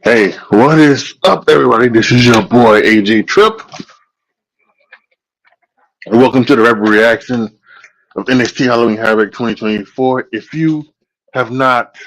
Hey, what is up, everybody? This is your boy AJTRIP, and welcome to the rapid reaction of NXT Halloween Havoc 2024. Have not,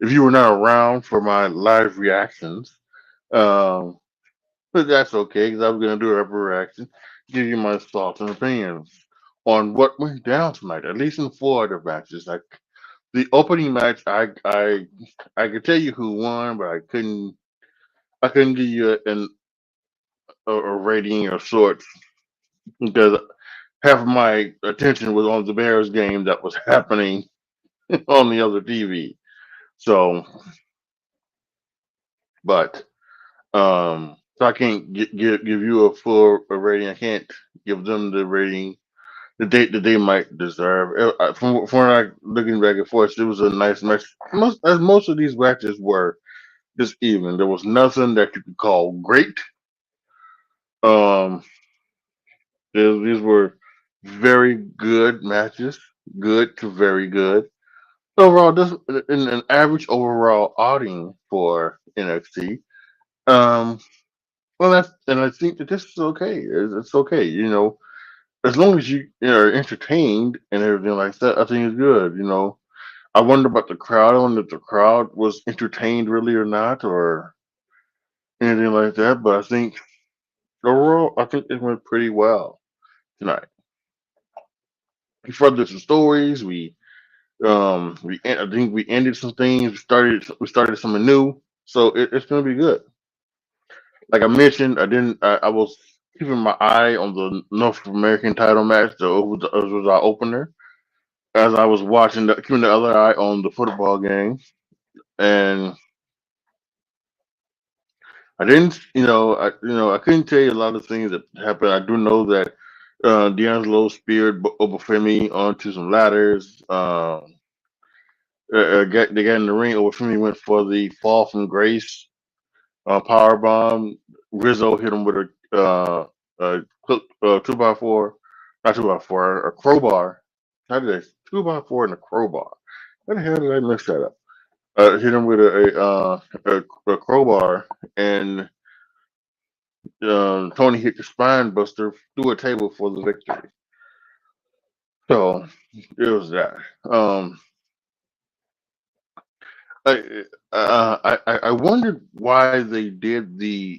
if you were not around for my live reactions, um, but that's okay because I was going to do a rapid reaction, give you my thoughts and opinions on what went down tonight. At least in four of the matches, like the opening match, I could tell you who won, but I couldn't give you a rating of sorts because half of my attention was on the Bears game that was happening on the other TV. So, but so I can't give you a full rating. I can't give them the rating that they might deserve. From when I looking back and forth, it was a nice match. Most of these matches were this even. There was nothing that you could call great. Um, these were very good matches, good to very good. Overall, this in an average overall outing for NXT. Um, well, I think that this is okay. It's okay, as long as you are entertained and everything like that. I think it's good. I wonder about the crowd. I wonder if the crowd was entertained really or not, or anything like that. But I think overall, I think it went pretty well tonight. We furthered some stories. I think we ended some things. We started something new. So it's gonna be good. Like I mentioned, I was keeping my eye on the North American title match. It was our opener. As I was watching, keeping the other eye on the football game, and I didn't, I couldn't tell you a lot of things that happened. I do know that D'Angelo speared Obafemi onto some ladders. They got in the ring. Obafemi went for the fall from grace power bomb. Rizzo hit him with a 2x4, not 2x4, a crowbar. How did I 2x4 and a crowbar? How the hell did I mix that up? Hit him with a crowbar, and Tony hit the spine buster through a table for the victory. So it was that. Um, I wondered why they did they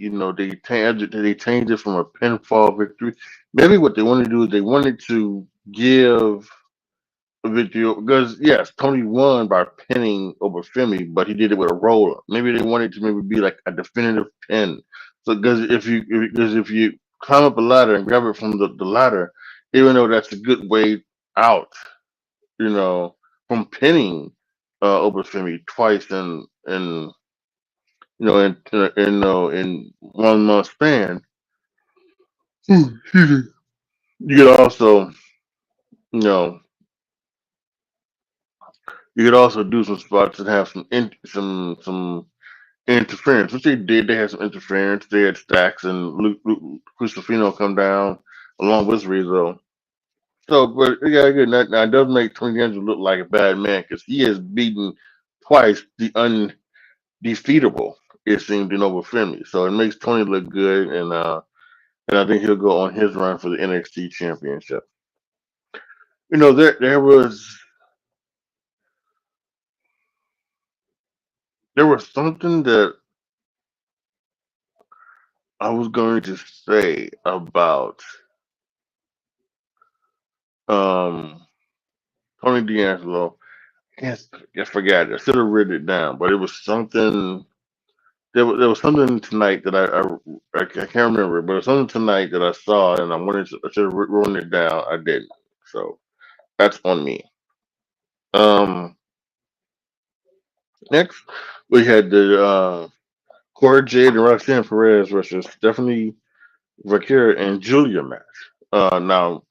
changed it from a pinfall victory. Maybe what they wanted to do is they wanted to give a victory because yes, Tony won by pinning over Femi, but he did it with a roller. Maybe they wanted to maybe be like a definitive pin. So because if you climb up a ladder and grab it from the ladder, even though that's a good way out, you know, from pinning Obafemi twice in 1 month span. You could also, you know, you could also do some spots that have some interference, which they did. They had some interference. They had Stacks and Luke Cristofino come down along with Rizzo. So, but yeah, good. Now it does make Tony D'Angelo look like a bad man because he has beaten twice the undefeatable. It seemed in over Femi, so it makes Tony look good, and I think he'll go on his run for the NXT Championship. There was something that I was going to say about um Tony D'Angelo. I forgot it. I should have written it down, but it was something. There was something tonight that I can't remember, but it was something tonight that I saw, and I should have written it down. I didn't, so that's on me. Um, Next we had the Cora Jade and Roxanne Perez versus Stephanie Vaquer and Julia match. Now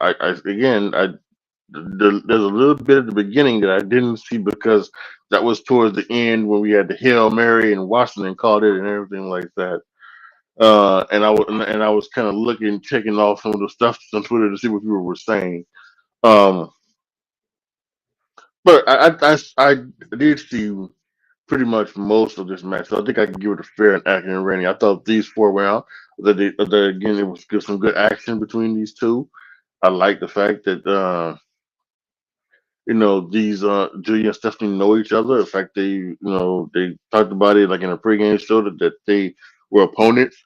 there's a little bit at the beginning that I didn't see because that was towards the end when we had the Hail Mary and Washington called it and everything like that. And I was kind of looking, checking off some of the stuff on Twitter to see what people were saying. Um, but I did see pretty much most of this match. So I think I can give it a fair and accurate rating. I thought these 4 rounds that again it was some good action between these two. I like the fact that these Julia and Stephanie know each other. In fact, they talked about it like in a pregame show that they were opponents.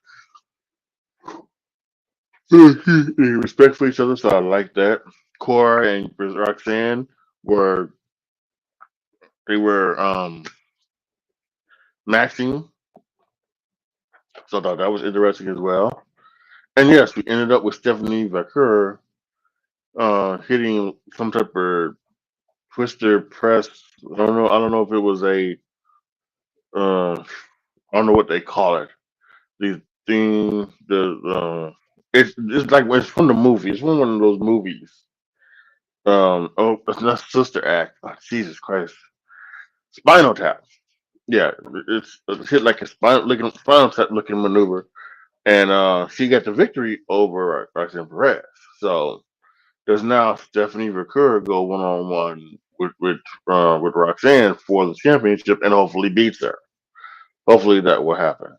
They respect for each other, so I like that. Cora and Roxanne were they were matching, so I thought that was interesting as well. And yes, we ended up with Stephanie Vaquer hitting some type of twister press. I don't know if it was a I don't know what they call it. These things, it's like it's from the movie. It's from one of those movies. Oh, it's not Sister Act. Oh, Jesus Christ, Spinal Tap. Yeah, it's hit like a spinal tap looking maneuver, and she got the victory over Roxanne Perez. So there's now Stephanie Vaquer go 1-on-1 with Roxanne for the championship, and hopefully beats her. Hopefully that will happen.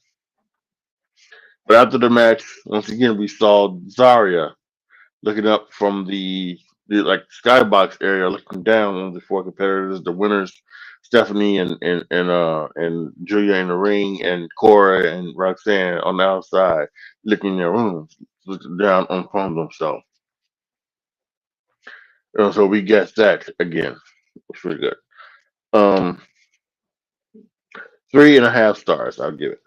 But after the match, once again we saw Zarya looking up from the like skybox area, looking down on the 4 competitors, the winners, Stephanie and Julia in the ring, and Cora and Roxanne on the outside, looking in their rooms, looking down upon themselves. So we get that again. It's pretty good. 3.5 stars, I'll give it.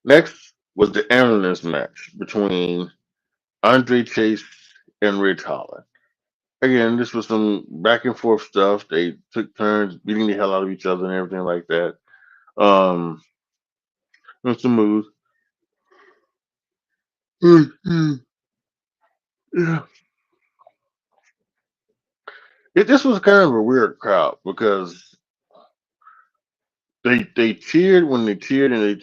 Next was the ambulance match between Andre Chase and Ridge Holland. Again, this was some back and forth stuff. They took turns beating the hell out of each other and everything like that. And some moves. Yeah. This was kind of a weird crowd because they cheered when they cheered, and they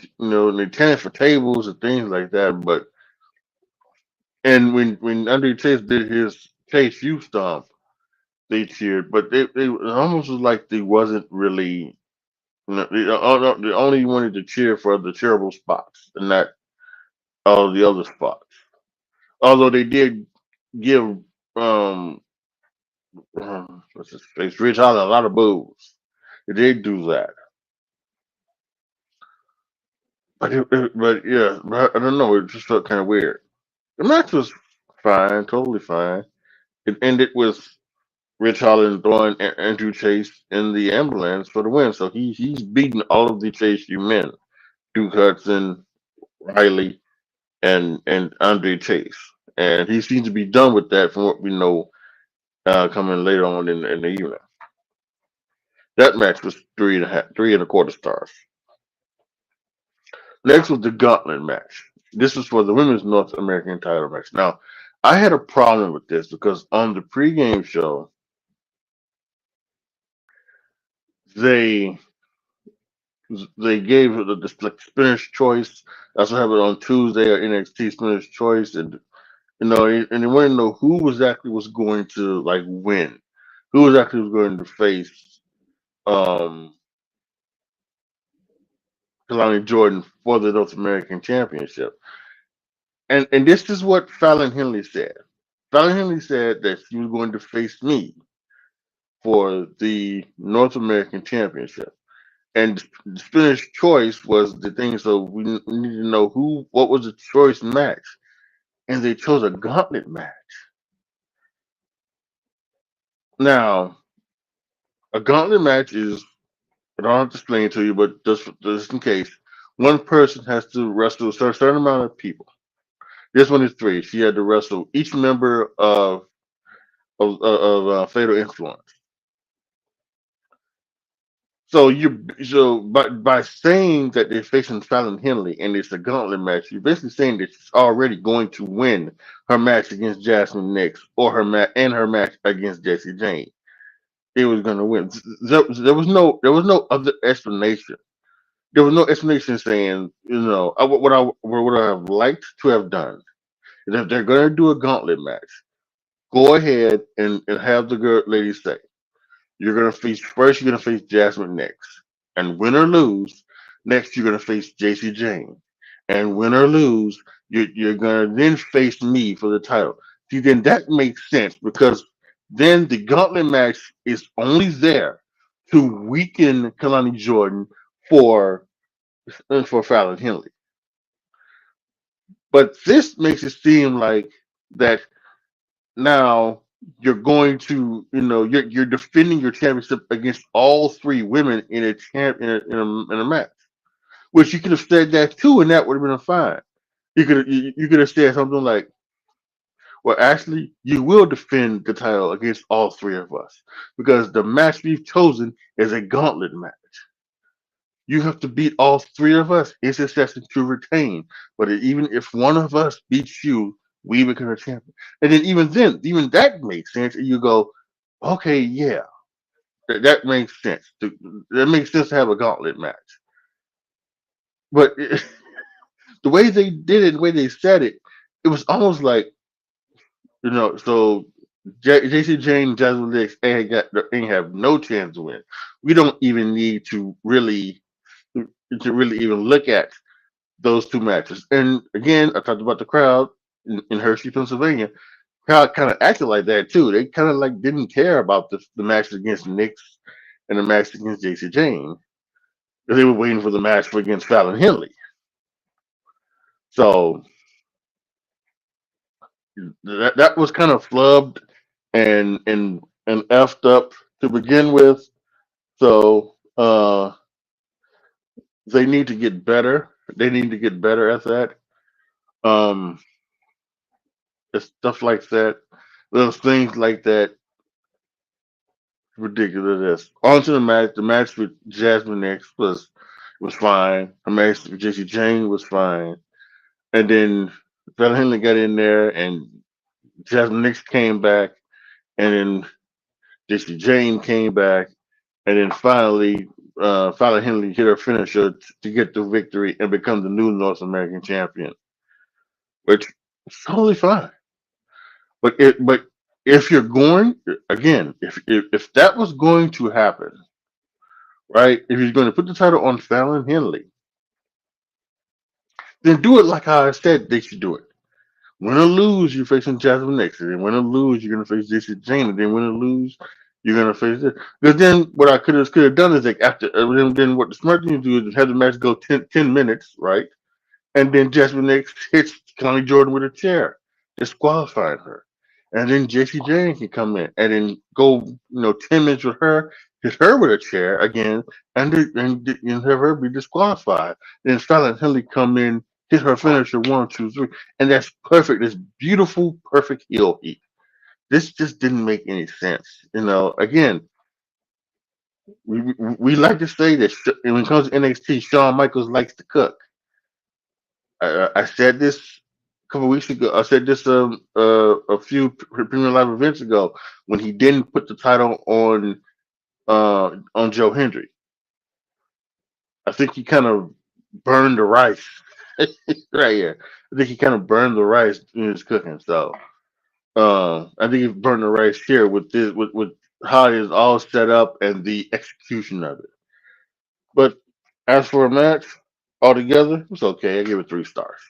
chanted for tables and things like that. But and when Andre Chase did his Chase U stomp, they cheered, but they it almost was like they wasn't really. They only wanted to cheer for the terrible spots and not all the other spots. Although they did give um, what's his face, Rich Holland a lot of boos. They did do that, but yeah, but I don't know. It just felt kind of weird. The match was fine, totally fine. It ended with Rich Holland throwing Andrew Chase in the ambulance for the win. So he's beaten all of the Chase U men, Duke Hudson, Riley, and Andre Chase, and he seems to be done with that from what we know coming later on in the evening. That match was 3.25 stars. Next was the Gauntlet match. This was for the women's North American title match. Now, I had a problem with this because on the pregame show, they they gave her the like spinner's choice. That's what happened on Tuesday at NXT spinner's choice, and and they wanted to know who exactly was going to like win, who exactly was going to face um Kalani Jordan for the North American Championship. And this is what Fallon Henley said. Fallon Henley said that she was going to face me for the North American Championship. And the spinner's choice was the thing, so we need to know what was the choice match. And they chose a gauntlet match. Now, a gauntlet match is, I don't have to explain it to you, but just in case, one person has to wrestle a certain amount of people. This one is 3. She had to wrestle each member of Fatal Influence. So by saying that they're facing Fallon Henley and it's a gauntlet match, you're basically saying that she's already going to win her match against Jasmine Nix or her match against Jessie Jane. It was going to win. There was no other explanation. There was no explanation saying, what I have liked to have done is if they're going to do a gauntlet match, go ahead and have the girl lady say, you're going to face Jasmine Nix. and win or lose, next you're gonna face JC Jane, and win or lose, you're gonna then face me for the title. See, then that makes sense because then the gauntlet match is only there to weaken Kalani Jordan for Fallon Henley. But this makes it seem like that now you're going to, you're defending your championship against all three women in a match, which you could have said that too, and that would have been fine. You could have said something like, "Well, actually, you will defend the title against all three of us because the match we've chosen is a gauntlet match. You have to beat all three of us in succession to retain. But even if one of us beats you, we become a champion." And then, even that makes sense. And you go, okay, yeah, that makes sense. That makes sense to have a gauntlet match. But the way they did it, the way they said it, it was almost like, so JC Jane, Jasmine Lex ain't have no chance to win. We don't even need to really even look at those two matches. And again, I talked about the crowd in Hershey, Pennsylvania. Crowd kind of acted like that too. They kind of like didn't care about the matches against Knicks and the match against JC Jane. They were waiting for the match against Fallon Henley. So that was kind of flubbed and effed up to begin with. So they need to get better. They need to get better at that. Um, it's stuff like that, those things like that. Ridiculous. On to the match. The match with Jasmine X was fine. Her match with Jesse Jane was fine. And then Fallon Henley got in there, and Jasmine X came back, and then Jesse Jane came back, and then finally, Fallon Henley hit her finisher to get the victory and become the new North American champion, which is totally fine. But if you're going again, if that was going to happen, right? If you're going to put the title on Fallon Henley, then do it like how I said they should do it. Win or lose, you're facing Jasmine X. And then win or lose, you're gonna face Jesse Jane. And then win or lose, you're gonna face this. Because then what I could have done is like after then what the smart thing to do is have the match go 10 minutes, right? And then Jasmine X hits Connie Jordan with a chair, disqualifying her. And then JC Jane can come in and then go, 10 minutes with her, hit her with a chair again, and have her be disqualified. Then Fallon Henley come in, hit her finisher 1, 2, 3, and that's perfect. It's beautiful, perfect heel heat. This just didn't make any sense. Again, we like to say that when it comes to NXT, Shawn Michaels likes to cook. I said this a couple of weeks ago. I said this a few Premium Live events ago when he didn't put the title on Joe Hendry. I think he kind of burned the rice right here. I think he kind of burned the rice in his cooking. So I think he burned the rice here with this with how it is all set up and the execution of it. But as for a match altogether, it's okay. I give it 3 stars.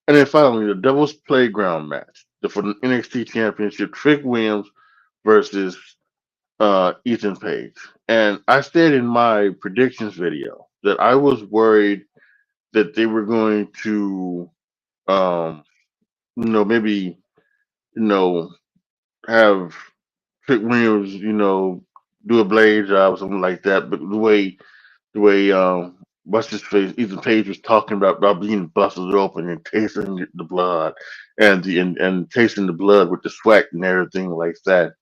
And then finally, the Devil's Playground match for the NXT Championship: Trick Williams versus Ethan Page. And I said in my predictions video that I was worried that they were going to, um, maybe, you know, have Trick Williams, do a blade job or something like that. But the way what's his face Ethan Page was talking about being busted open and tasting the blood and tasting the blood with the sweat and everything like that.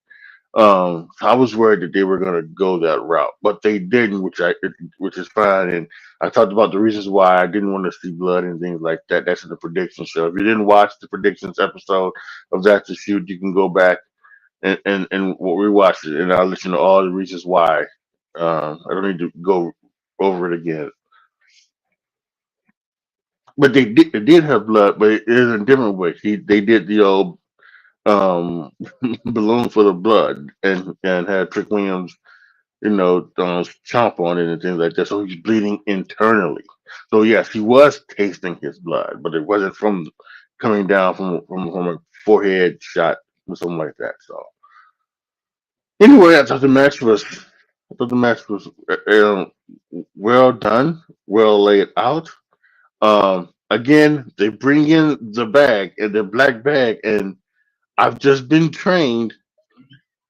I was worried that they were going to go that route, but they didn't, which is fine. And I talked about the reasons why I didn't want to see blood and things like that. That's in the prediction show. If you didn't watch the predictions episode of That's the Shoot, you can go back and rewatch it, and I'll let you know all the reasons why. I don't need to go over it again. But they did have blood, but it is in a different way. They did the old um, balloon full of blood and had Trick Williams chomp on it and things like that. So he's bleeding internally. So yes, he was tasting his blood, but it wasn't from coming down from a forehead shot or something like that. So anyway, I thought the match was well done, well laid out. Again, they bring in the bag and the black bag, and I've just been trained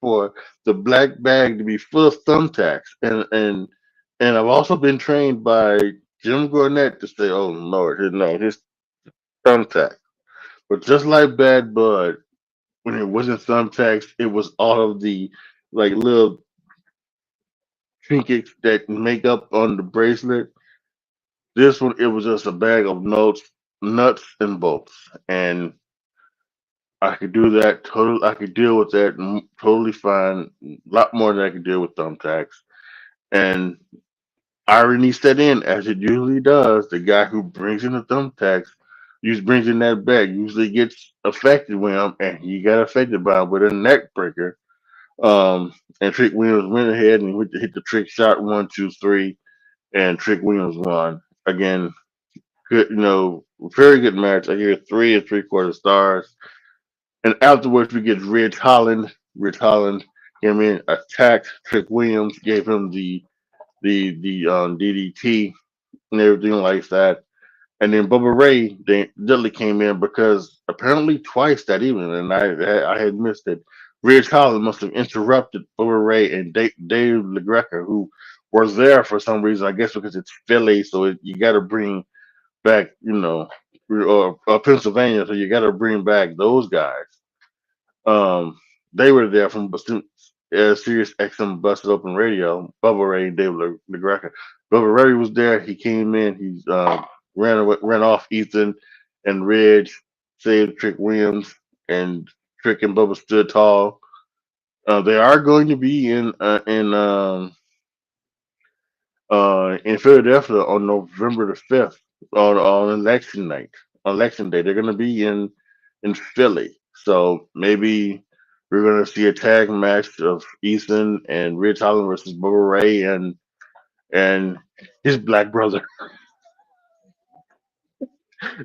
for the black bag to be full of thumbtacks, and I've also been trained by Jim Cornette to say, "Oh Lord, no, his thumbtack." But just like Bad Bud, when it wasn't thumbtacks, it was all of the like little trinkets that make up on the bracelet. This one, it was just a bag of notes, nuts and bolts, and I could do that. Total, I could deal with that totally fine. A lot more than I could deal with thumbtacks. And irony set in, as it usually does. The guy who brings in the thumbtacks, brings in that bag, usually gets affected with him, and he got affected by him with a neck breaker. And Trick Williams went ahead and hit the trick shot 1, 2, 3, and Trick Williams won. Again, good, very good match. I hear 3 and 3/4 stars. And afterwards, we get Ridge Holland. Ridge Holland came in, attacked Trick Williams, gave him the DDT and everything like that. And then Bubba Ray Dudley came in because apparently twice that evening, and I had missed it. Ridge Holland must have interrupted Bubba Ray and Dave LaGreca, who was there for some reason. I guess because it's Philly, so you got to bring back, or Pennsylvania, so you got to bring back those guys. Um, they were there from Sirius XM Busted Open Radio. Bubba Ray and David LaGreca. Bubba Ray was there. He came in. He ran off Ethan and Ridge, saved Trick Williams, and Trick and Bubba stood tall. They are going to be in Philadelphia on November the 5th on election night. On election day, they're going to be in Philly. So maybe we're going to see a tag match of Ethan and Ridge Holland versus Bubba Ray and his black brother.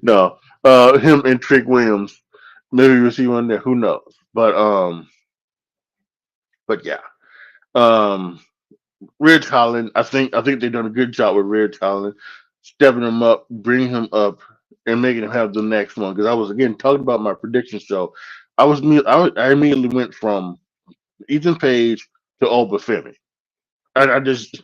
No, him and Trick Williams. Maybe we'll see one there. Who knows? But yeah. Um, Ridge Holland, I think they've done a good job with Ridge Holland, stepping him up, bringing him up, and making him have the next one. Because I was again talking about my prediction show. I immediately went from Ethan Page to Obafemi. I just,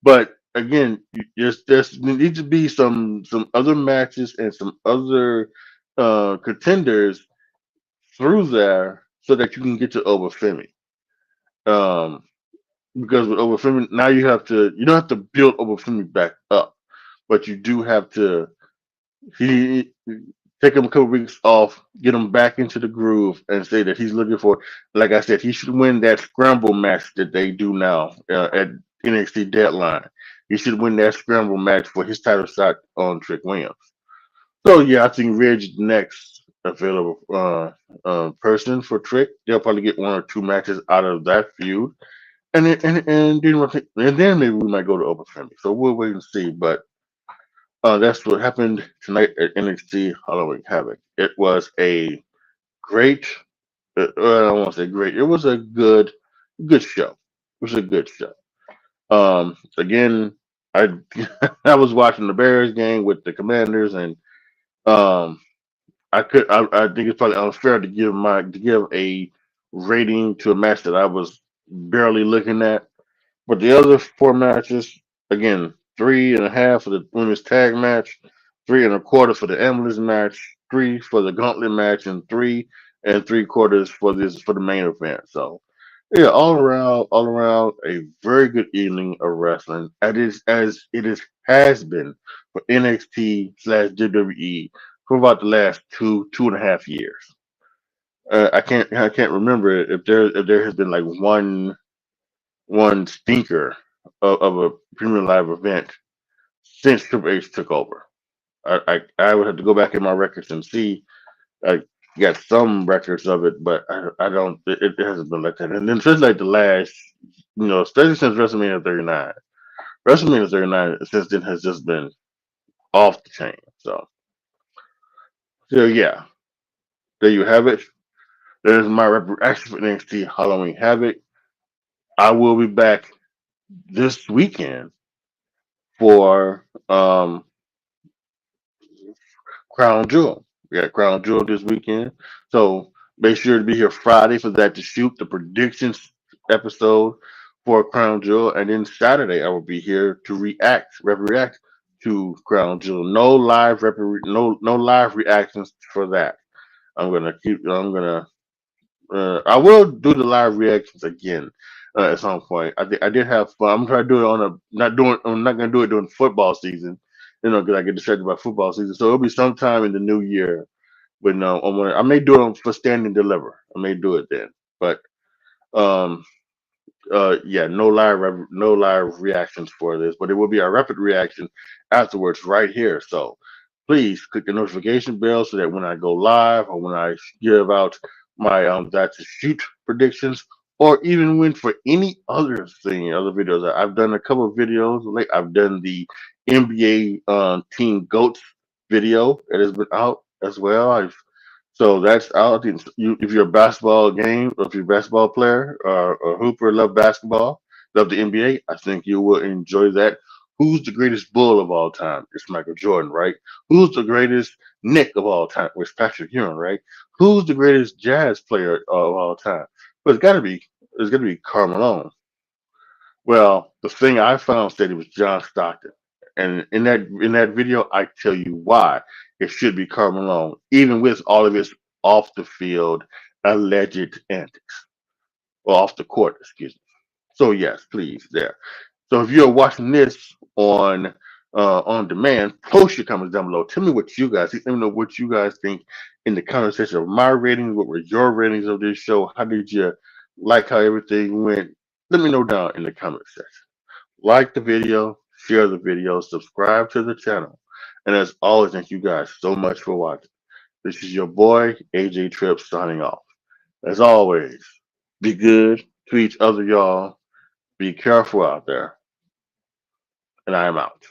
but again, there's there needs to be some other matches and some other contenders through there so that you can get to Obafemi. Um, because with Obafemi now you don't have to build Obafemi back up, but you do have to he take him a couple weeks off, get him back into the groove, and say that he's looking for. Like I said, he should win that scramble match that they do now at NXT Deadline. He should win that scramble match for his title shot on Trick Williams. So yeah, I think Ridge is the next available person for Trick. They'll probably get 1 or 2 matches out of that feud. And then maybe we might go to Open Family. So we'll wait and see. But that's what happened tonight at NXT Halloween Havoc. It was a great. I don't want to say great. It was a good show. It was a good show. Again, I I was watching the Bears game with the Commanders, and um, I think it's probably unfair to give a rating to a match that I was barely looking at. But the other 4 matches, again, 3.5 for the women's tag match, 3.25 for the ambulance match, 3 for the gauntlet match, and 3 and 3/4 for the main event. So yeah, all around a very good evening of wrestling, as it is has been for NXT/WWE for about the last 2.5 years. I can't remember if there has been like one stinker of a premium live event since Triple H took over. I would have to go back in my records and see. I got some records of it, but I don't. It hasn't been like that. And then since like the last especially since WrestleMania 39. WrestleMania 39 since then has just been off the chain. So yeah, there you have it. There's my reaction for NXT Halloween Havoc. I will be back this weekend for Crown Jewel. We got Crown Jewel this weekend. So make sure to be here Friday for that to shoot the predictions episode for Crown Jewel. And then Saturday I will be here to react to Crown Jewel. No live reactions for that. I will do the live reactions again at some point. I did have fun. I'm trying to do it on a not doing. I'm not gonna do it during football season, because I get distracted by football season. So it'll be sometime in the new year. But no, I may do it for stand and deliver. I may do it then. But um, yeah, no live reactions for this, but it will be a rapid reaction afterwards right here. So please click the notification bell so that when I go live or when I give out my that's a shoot predictions, or even when for any other thing, other videos. I've done a couple of videos. Like I've done the NBA Team Goats video that has been out as well. So that's out. If you're a basketball game, or if you're a basketball player or hooper, love basketball, love the NBA, I think you will enjoy that. Who's the greatest Bull of all time? It's Michael Jordan, right? Who's the greatest Nick of all time? It's Patrick Ewing, right? Who's the greatest jazz player of all time? Well, it's got to be Carmelo. Well, the thing I found said it was John Stockton, and in that video, I tell you why it should be Carmelo, even with all of his off the field alleged antics, or off the court, excuse me. So yes, please there. So if you're watching this on demand, post your comments down below. Tell me what you guys think. Let me know what you guys think in the comment section of my ratings. What were your ratings of this show? How did you like how everything went? Let me know down in the comment section. Like the video, share the video, subscribe to the channel. And as always, thank you guys so much for watching. This is your boy, AJTRIP, signing off. As always, be good to each other, y'all. Be careful out there. And I am out.